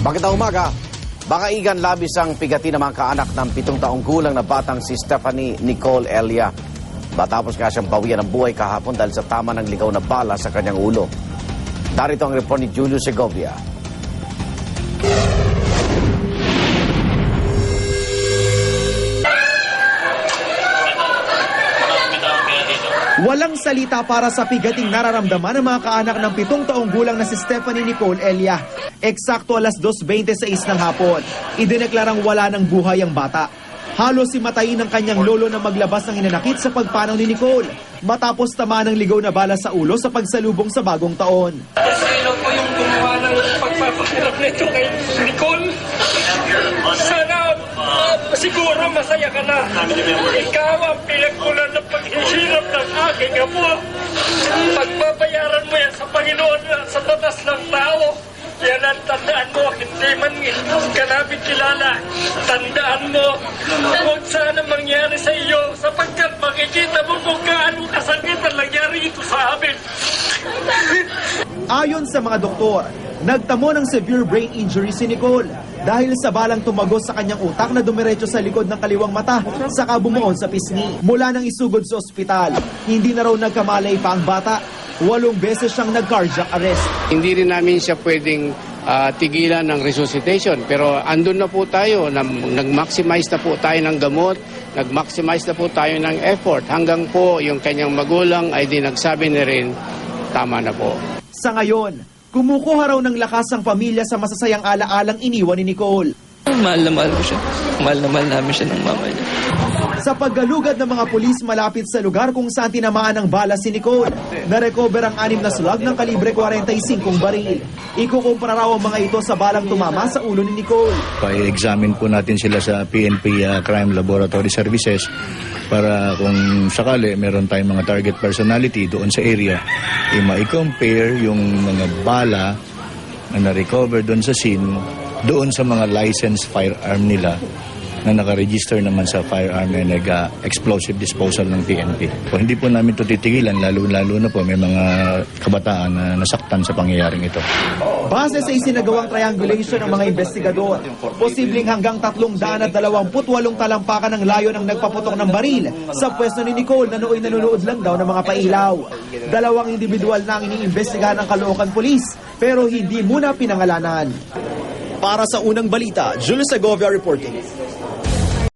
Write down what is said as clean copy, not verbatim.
Magandang umaga. Bakaigan labis ang pigati ng mga kaanak ng 7 taong gulang na batang si Stephanie Nicole Elia. Matapos nga siyang bawian ng buhay kahapon dahil sa tama ng ligaw na bala sa kanyang ulo. Darito ang report ni Julio Segovia. Walang salita para sa pigating nararamdaman ng mga kaanak ng 7 taong gulang na si Stephanie Nicole Elia. Eksakto alas 2:26 ng hapon, idineklarang wala ng buhay ang bata. Halos himatayin ng kanyang lolo na maglabas ng hinanakit sa pagpanaw ni Nicole matapos tamaan ng ligaw na bala sa ulo sa pagsalubong sa bagong taon. Sino po yung gumawa ng pagpapahirap nito kay Nicole? Sana siguro masaya ka na. Ikaw ang pinagmulan ng paghihirap ng aking apo. Pagbabayaran mo yan sa Panginoon at sa batas ng tao. Yan ang tandaan mo, hindi man ka namin kilala. Tandaan mo, huwag sana mangyari sa iyo sapagkat makikita mo kung gaano kasakit ang nangyari ito sa amin. Ayon sa mga doktor, nagtamo ng severe brain injury si Nicole dahil sa balang tumagos sa kanyang utak na dumiretso sa likod ng kaliwang mata saka bumuon sa pisngi. Mula nang isugod sa ospital, hindi na raw nagkamalay pa ang bata. 8 beses siyang nag-cardiac arrest. Hindi rin namin siya pwedeng tigilan ng resuscitation. Pero andun na po tayo, nag-maximize na po tayo ng gamot, nag-maximize na po tayo ng effort. Hanggang po yung kanyang magulang ay di nagsabi na rin, tama na po. Sa ngayon, kumukuha raw ng lakas ang pamilya sa masasayang alaalang iniwan ni Nicole. Mahal na mahal ko siya. Mahal na mahal namin siya ng mama niya. Sa paggalugad ng mga pulis malapit sa lugar kung saan tinamaan ng bala si Nicole, na-recover ang 6 na slag ng kalibre 45 baril. Ikukumpara raw ang mga ito sa balang tumama sa ulo ni Nicole. Pa-examine po natin sila sa PNP Crime Laboratory Services para kung sakali meron tayong mga target personality doon sa area, ma-compare yung mga bala na na-recover doon sa scene doon sa mga licensed firearm nila na nakaregister naman sa firearm na nag-explosive disposal ng PNP. So, hindi po namin ito titigilan, lalo na po may mga kabataan na nasaktan sa pangyayaring ito. Base sa isinagawang triangulation ng mga investigador, posibleng hanggang 328 talampakan ng layo ng nagpaputok ng baril sa pwesto ni Nicole na nooy nanonood lang daw ng mga pailaw. 2 individual na ang iniimbestigahan ng Caloocan Police pero hindi muna pinangalanan. Para sa unang balita, Julio Segovia reporting.